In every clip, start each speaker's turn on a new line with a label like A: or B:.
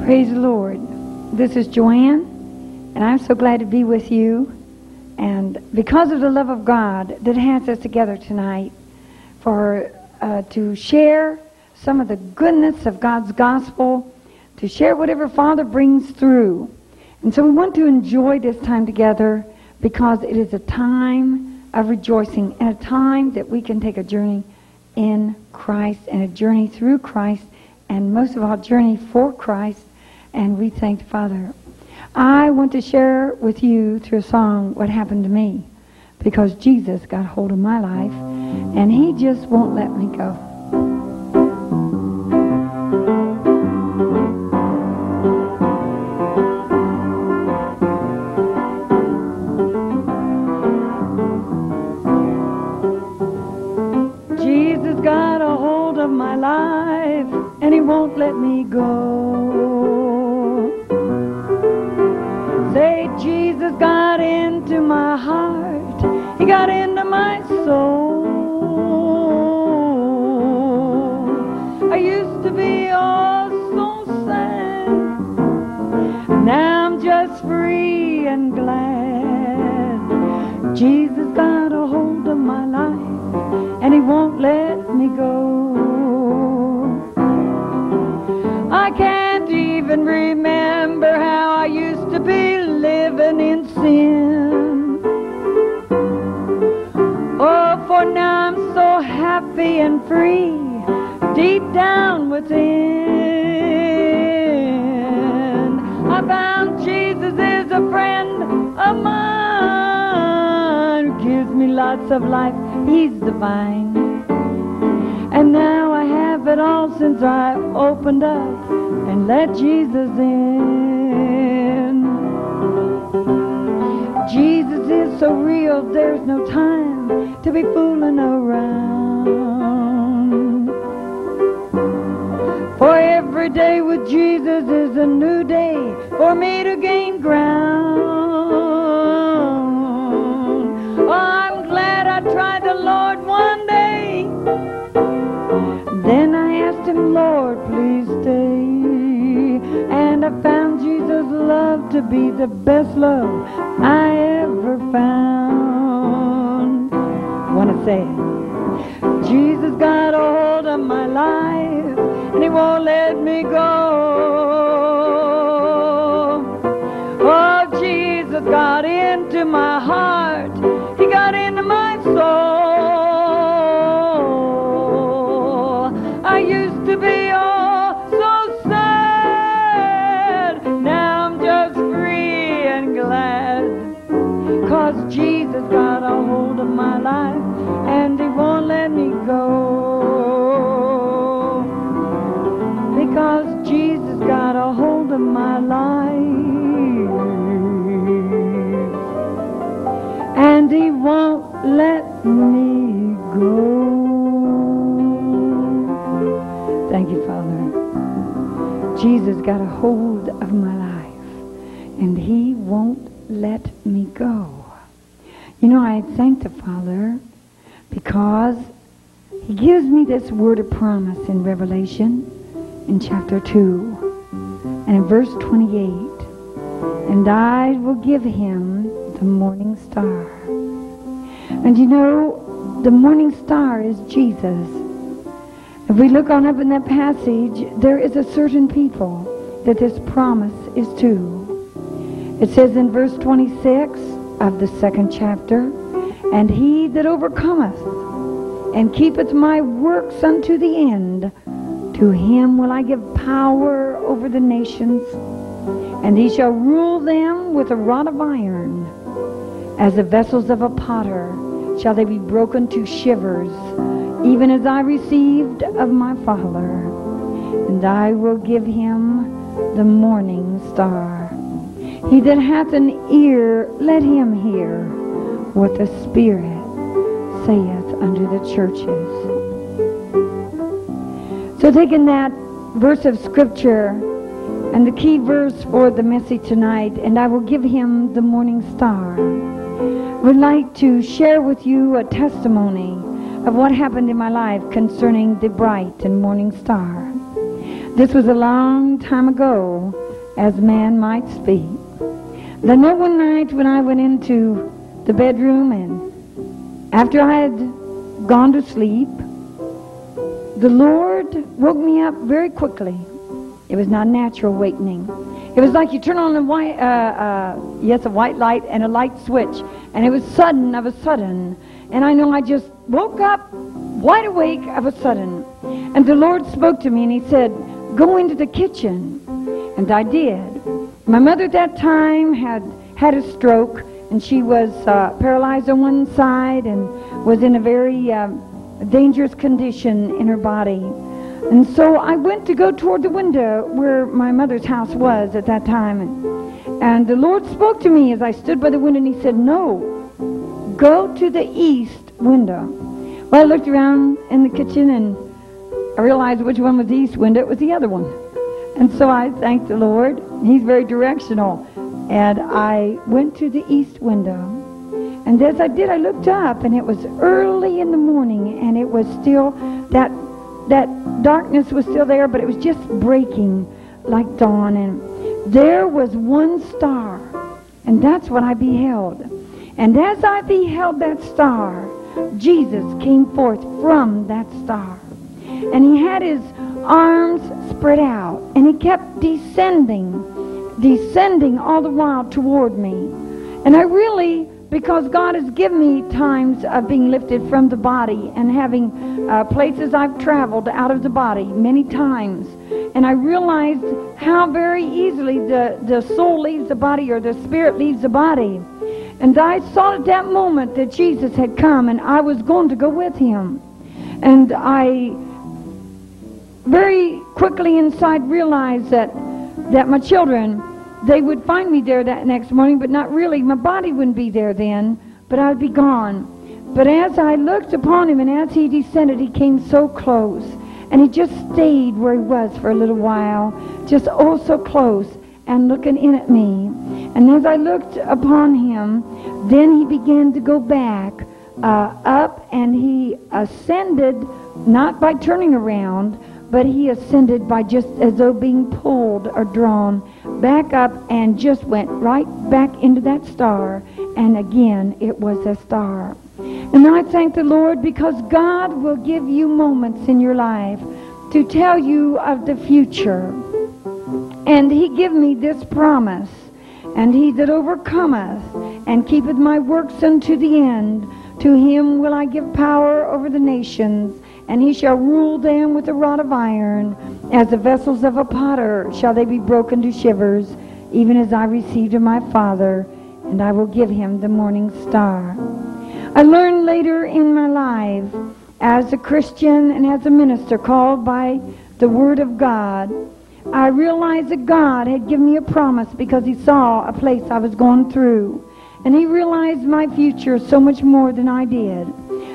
A: Praise the Lord. This is Joanne, and I'm so glad to be with you. And because of the love of God that has us together tonight to share some of the goodness of God's gospel, to share whatever Father brings through. And so we want to enjoy this time together because it is a time of rejoicing and a time that we can take a journey in Christ and a journey through Christ and most of all, journey for Christ. And we thank the Father. I want to share with you through a song what happened to me because Jesus got hold of my life and He just won't let me go. Jesus got a hold of my life and He won't let me go. Say, Jesus got into my heart. He got into my soul. I used to be all so sad. Now I'm just free and glad. Jesus got a hold of my life and He won't let me go. I can't even remember how I used to be living in sin. Oh, for now I'm so happy and free, deep down within. I found Jesus is a friend of mine who gives me lots of life. He's divine. And now I have it all since I opened up and let Jesus in. Jesus is so real, there's no time to be fooling around. For every day with Jesus is a new day for me to gain ground. Oh, I'm glad I tried the Lord one day. Then I asked Him, Lord, please stay. And I found Jesus' love to be the best love I ever found. Want to say it. Jesus got a hold of my life and He won't let me go. Oh, Jesus got into my heart. He got into my soul. I used to be all so sad. Now I'm just free and glad. 'Cause Jesus got a hold of my life and He won't let me go. Because Jesus got a hold of my life and He won't let me go. Thank you, Father. Jesus got a hold of my life and He won't let me go. You know, I thank the Father because He gives me this word of promise in Revelation in chapter 2 and in verse 28. And I will give him the morning star. And you know, the morning star is Jesus. If we look on up in that passage, there is a certain people that this promise is to. It says in verse 26 of the 2nd chapter, "And he that overcometh and keepeth my works unto the end, to him will I give power over the nations, and he shall rule them with a rod of iron. As the vessels of a potter shall they be broken to shivers, even as I received of my Father. And I will give him the morning star. He that hath an ear, let him hear what the Spirit saith unto the churches." So taking that verse of Scripture and the key verse for the message tonight, "And I will give him the morning star," I would like to share with you a testimony of what happened in my life concerning the bright and morning star. This was a long time ago, as man might speak. Then one night when I went into the bedroom, and after I had gone to sleep, the Lord woke me up very quickly. It was not natural awakening. It was like you turn on a white light and a light switch, and it was sudden of a sudden. And I know I just woke up wide awake of a sudden. And the Lord spoke to me, and he said, "Go into the kitchen." And I did. My mother at that time had a stroke, and she was paralyzed on one side and was in a very dangerous condition in her body. And so I went to go toward the window where my mother's house was at that time. And the Lord spoke to me as I stood by the window, and he said, "No, go to the east window." Well, I looked around in the kitchen, and I realized which one was the east window. It was the other one. And so I thanked the Lord. He's very directional. And I went to the east window. And as I did, I looked up, and it was early in the morning, and it was still, that darkness was still there, but it was just breaking like dawn. And there was one star, and that's what I beheld. And as I beheld that star, Jesus came forth from that star. And he had his arms spread out, and he kept descending all the while toward me. And I really, because God has given me times of being lifted from the body and having places I've traveled out of the body many times, and I realized how very easily the soul leaves the body, or the spirit leaves the body. And I saw at that moment that Jesus had come, and I was going to go with him. And I very quickly inside realized that my children, they would find me there that next morning, but not really. My body wouldn't be there then, but I'd be gone. But as I looked upon him, and as he descended, he came so close. And he just stayed where he was for a little while, just oh so close, and looking in at me. And as I looked upon him, then he began to go back up, and he ascended, not by turning around, but he ascended by just as though being pulled or drawn back up, and just went right back into that star. And again, it was a star. And I thank the Lord, because God will give you moments in your life to tell you of the future. And he gave me this promise: "And he that overcometh and keepeth my works unto the end, to him will I give power over the nations, and he shall rule them with a rod of iron. As the vessels of a potter shall they be broken to shivers, even as I received of my Father, and I will give him the morning star." I learned later in my life, as a Christian and as a minister called by the Word of God, I realized that God had given me a promise, because he saw a place I was going through. And he realized my future so much more than I did.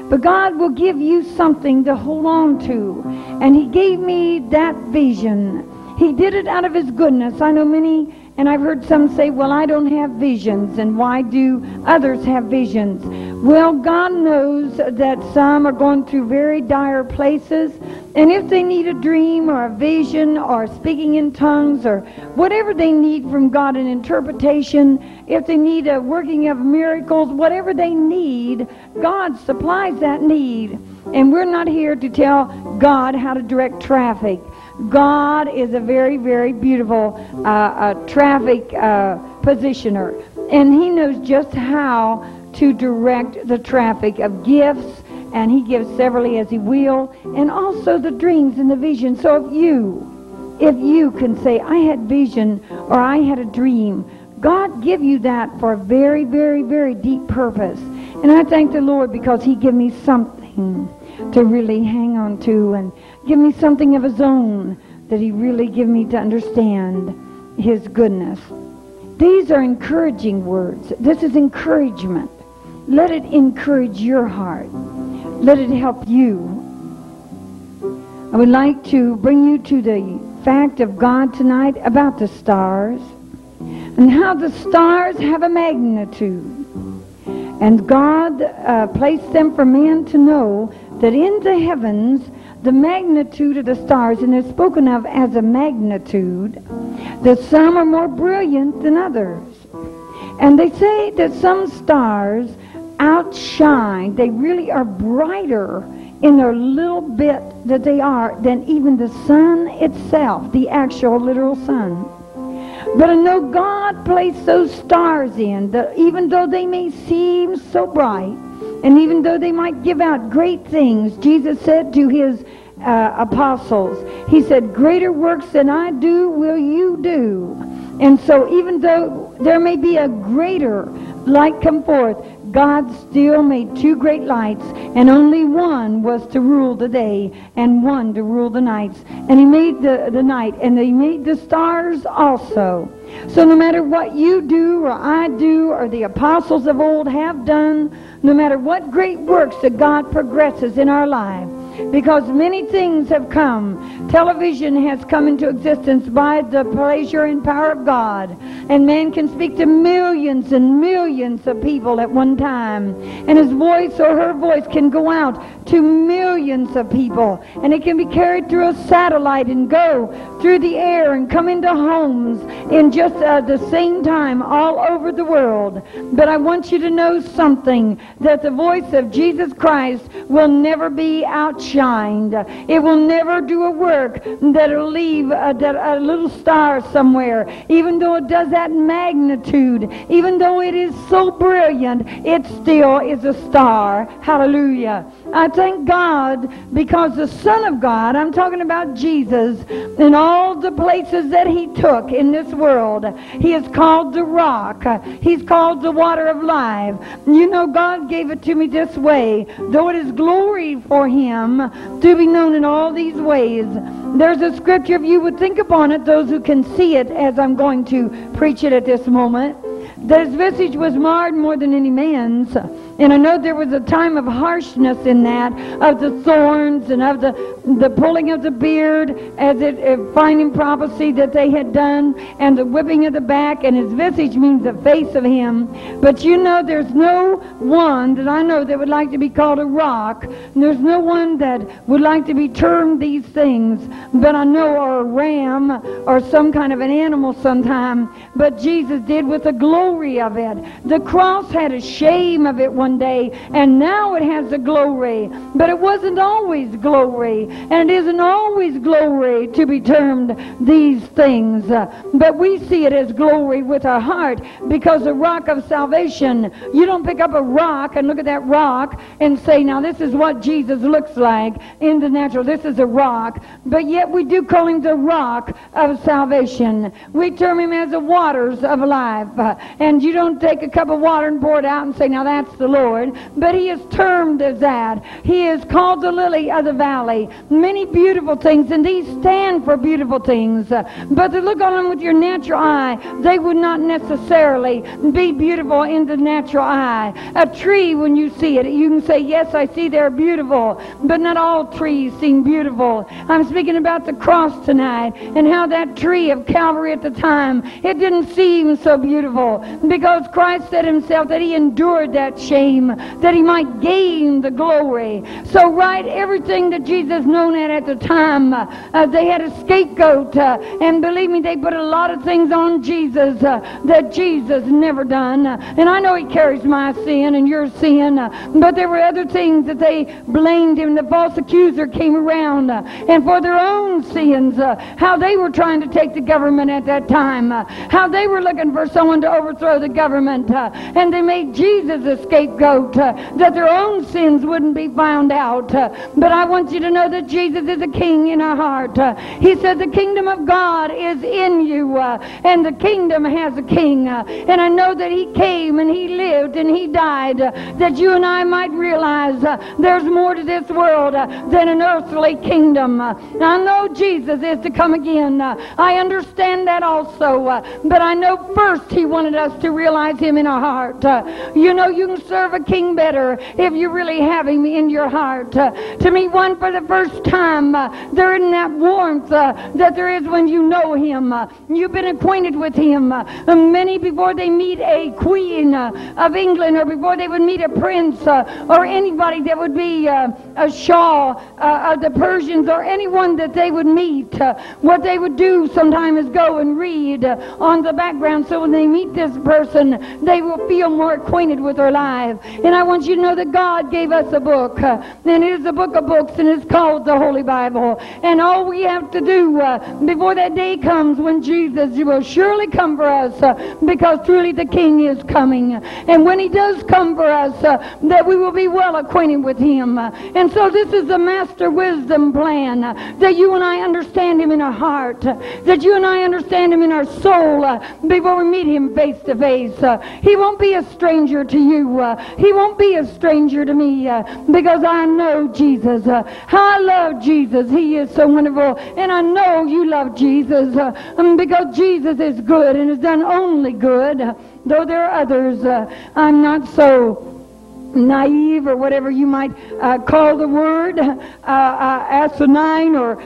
A: But God will give you something to hold on to. And he gave me that vision. He did it out of his goodness. I know many, and I've heard some say, "Well, I don't have visions, and why do others have visions?" Well, God knows that some are going through very dire places, and if they need a dream or a vision or speaking in tongues or whatever they need from God, an interpretation, if they need a working of miracles, whatever they need, God supplies that need. And we're not here to tell God how to direct traffic. God is a very, very beautiful traffic positioner. And He knows just how to direct the traffic of gifts, and He gives severally as He will, and also the dreams and the vision. So if you can say, I had vision or I had a dream, God give you that for a very, very, very deep purpose. And I thank the Lord because He give me something to really hang on to, and give me something of His own that He really give me to understand His goodness. These are encouraging words. This is encouragement. Let it encourage your heart. Let it help you. I would like to bring you to the fact of God tonight about the stars and how the stars have a magnitude. And God placed them for man to know that in the heavens, the magnitude of the stars, and they're spoken of as a magnitude, that some are more brilliant than others. And they say that some stars outshine, they really are brighter in their little bit that they are than even the sun itself, the actual literal sun. But I know God placed those stars in, that even though they may seem so bright, and even though they might give out great things, Jesus said to His apostles, He said, greater works than I do will you do. And so even though there may be a greater light come forth, God still made two great lights, and only one was to rule the day and one to rule the nights. And He made the night, and He made the stars also. So no matter what you do or I do or the apostles of old have done, no matter what great works that God progresses in our life, because many things have come. Television has come into existence by the pleasure and power of God. And man can speak to millions and millions of people at one time. And his voice or her voice can go out to millions of people. And it can be carried through a satellite and go through the air and come into homes in just the same time all over the world. But I want you to know something, that the voice of Jesus Christ will never be outshined. It will never do a work that'll leave a little star somewhere. Even though it does that magnitude, even though it is so brilliant, it still is a star. Hallelujah. I thank God because the Son of God, I'm talking about Jesus, in all the places that He took in this world, He is called the rock. He's called the water of life. You know, God gave it to me this way. Though it is glory for Him to be known in all these ways. There's a scripture, if you would think upon it, those who can see it as I'm going to preach it at this moment, that His visage was marred more than any man's. And I know there was a time of harshness in that, of the thorns and of the pulling of the beard, as it finding prophecy that they had done, and the whipping of the back, and His visage means the face of Him. But you know, there's no one that I know that would like to be called a rock. And there's no one that would like to be termed these things. But I know, or a ram, or some kind of an animal sometime. But Jesus did with the glory of it. The cross had a shame of it one day, and now it has a glory. But it wasn't always glory, and it isn't always glory to be termed these things. But we see it as glory with our heart, because the rock of salvation, you don't pick up a rock and look at that rock and say, now this is what Jesus looks like in the natural. This is a rock. But yet we do call Him the rock of salvation. We term Him as the waters of life. And you don't take a cup of water and pour it out and say, now that's the Lord. But He is termed as that. He is called the lily of the valley. Many beautiful things, and these stand for beautiful things. But to look on them with your natural eye, they would not necessarily be beautiful in the natural eye. A tree, when you see it, you can say, yes, I see they're beautiful. But not all trees seem beautiful. I'm speaking about the cross tonight, and how that tree of Calvary at the time, it didn't seem so beautiful, because Christ said Himself that He endured that shame shame, that he might gain the glory. So right, everything that Jesus known at the time, they had a scapegoat, and believe me, they put a lot of things on Jesus that Jesus never done. And I know he carries my sin and your sin, but there were other things that they blamed him. The false accuser came around, and for their own sins, how they were trying to take the government at that time, how they were looking for someone to overthrow the government, and they made Jesus a scapegoat, that their own sins wouldn't be found out. But I want you to know that Jesus is a king in our heart. He said the kingdom of God is in you, and the kingdom has a king. And I know that he came and he lived and he died, that you and I might realize there's more to this world than an earthly kingdom. I know Jesus is to come again. I understand that also. But I know first he wanted us to realize him in our heart. You know, you can serve a king better if you really have him in your heart. To meet one for the first time, there isn't that warmth that there is when you know him. You've been acquainted with him. Many, before they meet a queen of England, or before they would meet a prince, or anybody that would be a Shah of the Persians, or anyone that they would meet, what they would do sometimes is go and read on the background, so when they meet this person, they will feel more acquainted with their life. And I want you to know that God gave us a book, and it is a book of books, and it's called the Holy Bible. And all we have to do before that day comes when Jesus will surely come for us, because truly the King is coming. And when he does come for us, that we will be well acquainted with him. And so this is the master wisdom plan, that you and I understand him in our heart, that you and I understand him in our soul before we meet him face to face. He won't be a stranger to you. He won't be a stranger to me, because I know Jesus. How I love Jesus. He is so wonderful. And I know you love Jesus, because Jesus is good and has done only good. Though there are others, I'm not so naive, or whatever you might call the word, asinine, or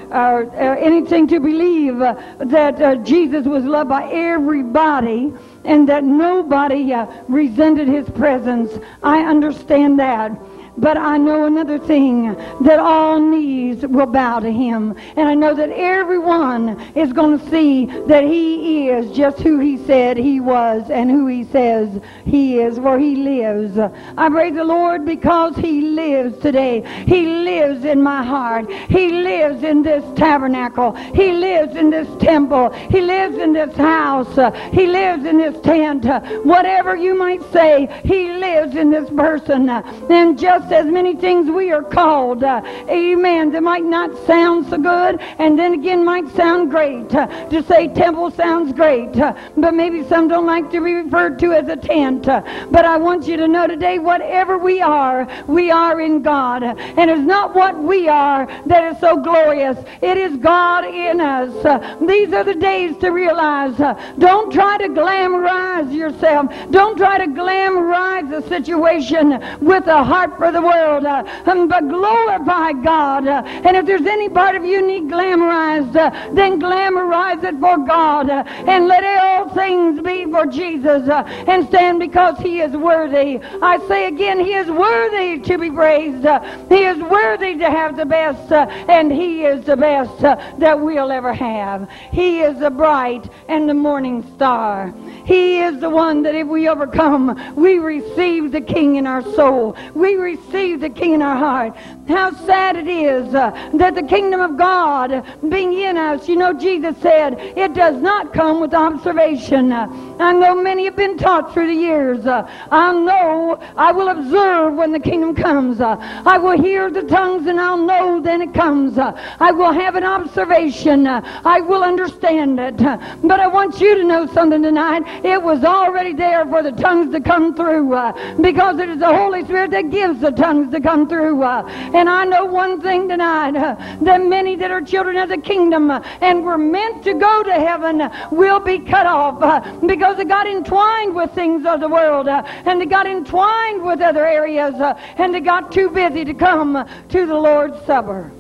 A: anything, to believe that Jesus was loved by everybody and that nobody resented his presence. I understand that. But I know another thing, that all knees will bow to him. And I know that everyone is going to see that he is just who he said he was and who he says he is, where he lives. I praise the Lord because he lives today. He lives in my heart. He lives in this tabernacle. He lives in this temple. He lives in this house. He lives in this tent. Whatever you might say, he lives in this person. And just as many things we are called, amen, that might not sound so good, and then again might sound great. To say temple sounds great, but maybe some don't like to be referred to as a tent. But I want you to know today, whatever we are in God. And it's not what we are that is so glorious. It is God in us. These are the days to realize, don't try to glamorize yourself. Don't try to glamorize the situation with a heart for the world, but glorify God. And if there's any part of you need glamorized, then glamorize it for God, and let all things be for Jesus, and stand, because he is worthy. I say again, he is worthy to be praised. He is worthy to have the best, and he is the best that we'll ever have. He is the bright and the morning star. He is the one that if we overcome, we receive the King in our soul. We receive the King in our heart. How sad it is that the kingdom of God being in us, you know, Jesus said, it does not come with observation. I know many have been taught through the years. I know I will observe when the kingdom comes. I will hear the tongues and I'll know then it comes. I will have an observation. I will understand it. But I want you to know something tonight. It was already there for the tongues to come through, because it is the Holy Spirit that gives the tongues to come through. And I know one thing tonight, that many that are children of the kingdom and were meant to go to heaven will be cut off, because they got entwined with things of the world, and they got entwined with other areas, and they got too busy to come to the Lord's Supper.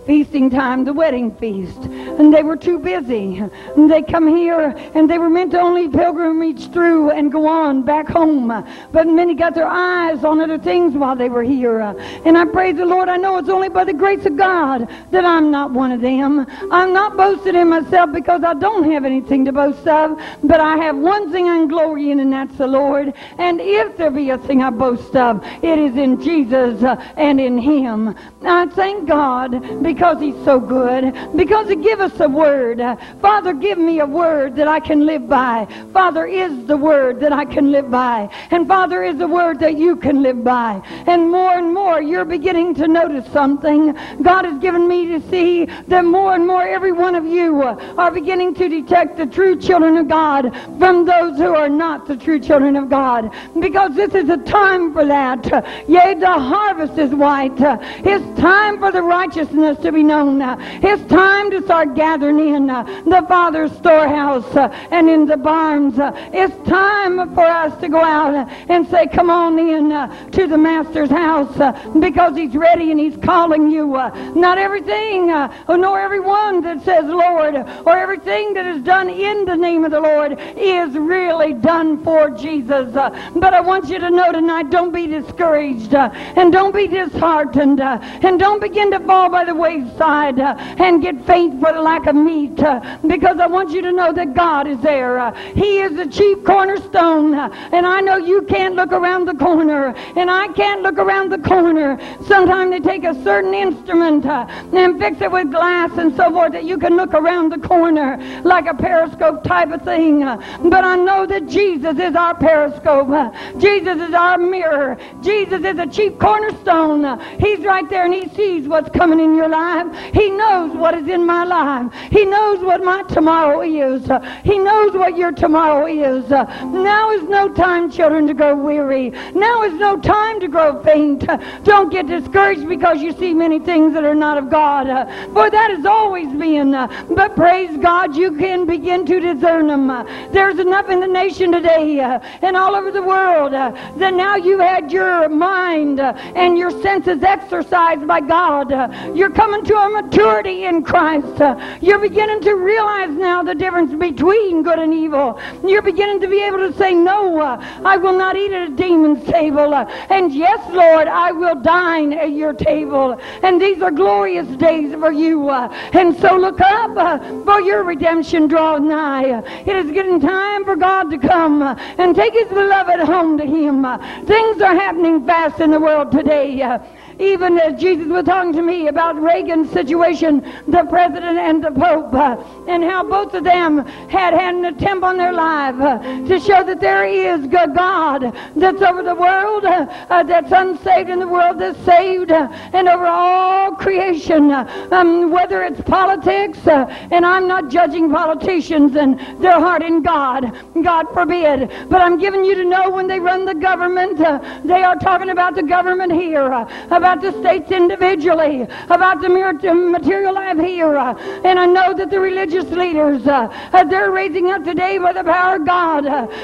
A: feasting time, the wedding feast. And they were too busy. And they come here and they were meant to only pilgrimage through and go on back home. But many got their eyes on other things while they were here. And I praise the Lord. I know it's only by the grace of God that I'm not one of them. I'm not boasting in myself because I don't have anything to boast of. But I have one thing I'm glorying in, and that's the Lord. And if there be a thing I boast of, it is in Jesus and in Him. I thank God because He's so good, because He give us a word. Father, give me a word that I can live by. Father is the word that I can live by. And Father is the word that you can live by. And more you're beginning to notice something. God has given me to see that more and more every one of you are beginning to detect the true children of God from those who are not the true children of God. Because this is a time for that. Yea, the harvest is white. It's time for the righteousness to be known. It's time to start gathering in the Father's storehouse and in the barns. It's time for us to go out and say, come on in to the Master's house because He's ready and He's calling you. Not everything nor everyone that says Lord or everything that is done in the name of the Lord is really done for Jesus. But I want you to know tonight, don't be discouraged and don't be disheartened and don't begin to fall by the wayside and get faint for the lack of meat, because I want you to know that God is there. He is the chief cornerstone, and I know you can't look around the corner, and I can't look around the corner. Sometimes they take a certain instrument and fix it with glass and so forth that you can look around the corner like a periscope type of thing. But I know that Jesus is our periscope. Jesus is our mirror. Jesus is the chief cornerstone. He's right there and He sees what's coming in your life. He knows what is in my life. He knows what my tomorrow is. He knows what your tomorrow is. Now is no time, children, to grow weary. Now is no time to grow faint. Don't get discouraged because you see many things that are not of God. For that has always been. But praise God, you can begin to discern them. There's enough in the nation today and all over the world that now you've had your mind and your senses exercised by God. You're coming to a maturity in Christ. You're beginning to realize now the difference between good and evil. You're beginning to be able to say, no, I will not eat at a demon's table. And yes, Lord, I will dine at your table. And these are glorious days for you. And so look up, for your redemption draws nigh. It is getting time for God to come and take His beloved home to Him. Things are happening fast in the world today. Even as Jesus was talking to me about Reagan's situation, the president and the Pope, and how both of them had an attempt on their life to show that there is a God that's over the world, that's unsaved in the world that's saved, and over all creation, whether it's politics, and I'm not judging politicians and their heart in God, God forbid, but I'm giving you to know when they run the government, they are talking about the government here, about the states individually, about the material life here. And I know that the religious leaders, they're raising up today by the power of God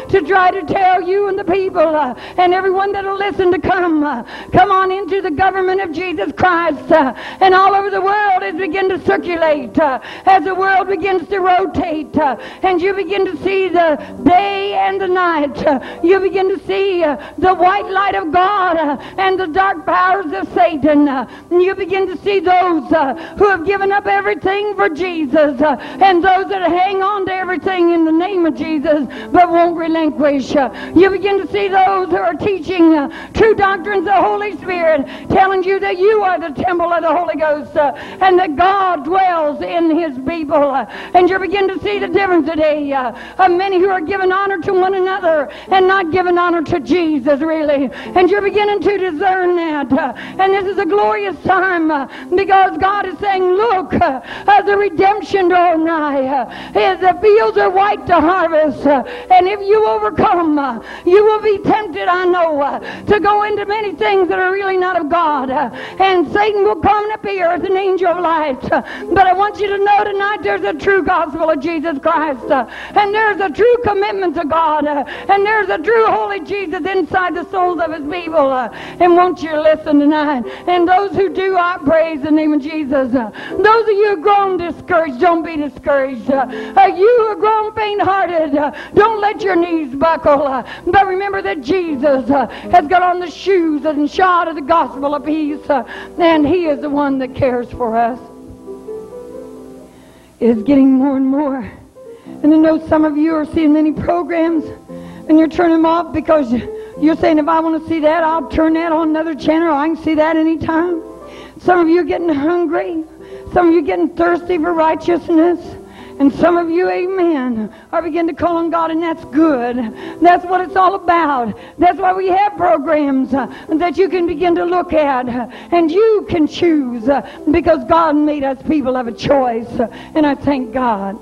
A: to try to tell you and the people and everyone that will listen to come on into the government of Jesus Christ. And all over the world it begins to circulate as the world begins to rotate and you begin to see the day and the night. You begin to see the white light of God and the dark powers of Satan. You begin to see those who have given up everything for Jesus and those that hang on to everything in the name of Jesus but won't relinquish. You begin to see those who are teaching true doctrines of the Holy Spirit, telling you that you are the temple of the Holy Ghost and that God dwells in His people. And you begin to see the difference today of many who are giving honor to one another and not giving honor to Jesus, really. And you're beginning to discern that. And this is a glorious time because God is saying, look, the redemption draws nigh. The fields are white to harvest. And if you overcome, you will be tempted, I know, to go into many things that are really not of God. And Satan will come and appear as an angel of light. But I want you to know tonight there's a true gospel of Jesus Christ. And there's a true commitment to God. And there's a true holy Jesus inside the souls of His people. And won't you listen tonight? tonight. And those who do, I praise the name of Jesus. Those of you who are grown discouraged, don't be discouraged. You who are grown faint-hearted, don't let your knees buckle. But remember that Jesus has got on the shoes and shod of the gospel of peace. And He is the one that cares for us. It is getting more and more. And I know some of you are seeing many programs and you're turning them off because you're saying, if I want to see that, I'll turn that on another channel. I can see that anytime. Some of you are getting hungry. Some of you are getting thirsty for righteousness. And some of you, amen, are beginning to call on God, and that's good. That's what it's all about. That's why we have programs that you can begin to look at, and you can choose, because God made us people of a choice. And I thank God.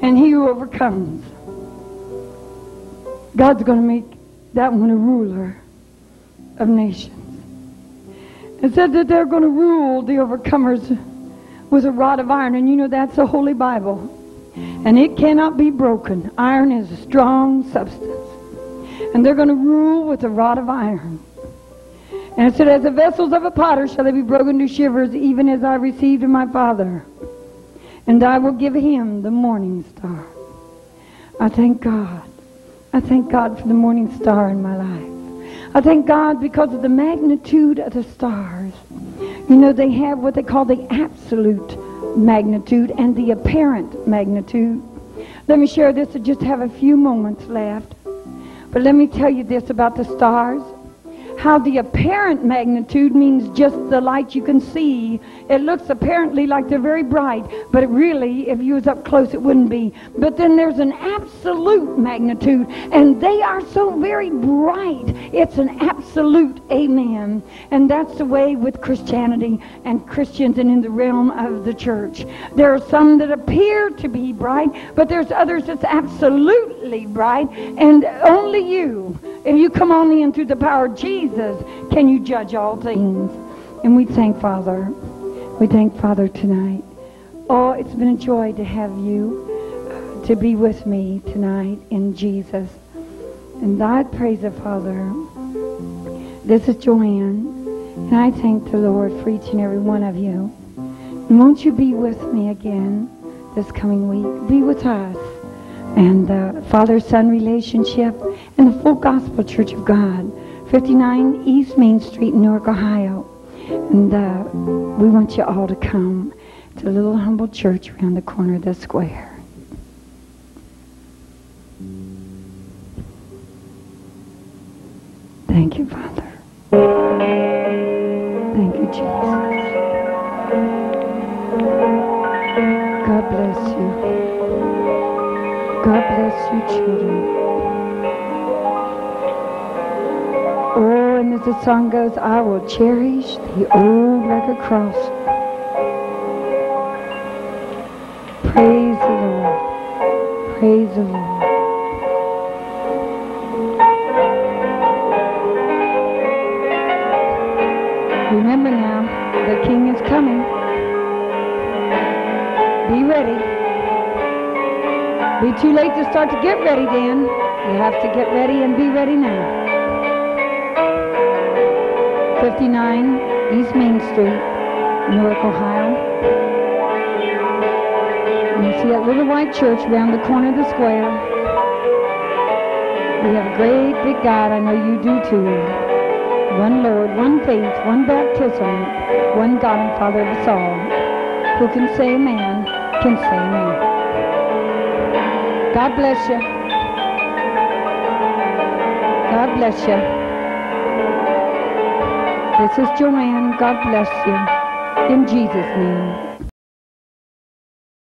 A: And he who overcomes, God's going to make that one a ruler of nations. It said that they're going to rule the overcomers with a rod of iron. And you know that's the Holy Bible. And it cannot be broken. Iron is a strong substance. And they're going to rule with a rod of iron. And it said, as the vessels of a potter shall they be broken to shivers, even as I received of my Father. And I will give him the morning star. I thank God. I thank God for the morning star in my life. I thank God because of the magnitude of the stars. You know, they have what they call the absolute magnitude and the apparent magnitude. Let me share this. I just have a few moments left. But let me tell you this about the stars. How the apparent magnitude means just the light you can see. It looks apparently like they're very bright, but really, if you was up close, it wouldn't be. But then there's an absolute magnitude, and they are so very bright. It's an absolute amen. And that's the way with Christianity and Christians and in the realm of the church. There are some that appear to be bright, but there's others that's absolutely bright, and only you, if you come only in through the power of Jesus, can you judge all things. And we thank Father. We thank Father tonight. Oh, it's been a joy to have you to be with me tonight in Jesus. And I praise the Father. This is Joanne. And I thank the Lord for each and every one of you. And won't you be with me again this coming week? Be with us. And the Father-Son relationship and the Full Gospel Church of God, 59 East Main Street in Newark, Ohio. And we want you all to come. It's a little humble church around the corner of the square. Thank you, Father. Thank you, Jesus. God bless you. God bless you, children. Oh, and as the song goes, I will cherish the old rugged cross. Praise the Lord. Praise the Lord. Remember now, the King is coming. Be ready. Be too late to start to get ready then. You have to get ready and be ready now. 59 East Main Street, Newark, Ohio. And you see that little white church around the corner of the square. We have a great big God. I know you do too. One Lord, one faith, one baptism, one God and Father of us all. Who can say amen, can say amen. God bless you. God bless you. This is Joanne. God bless you. In Jesus' name.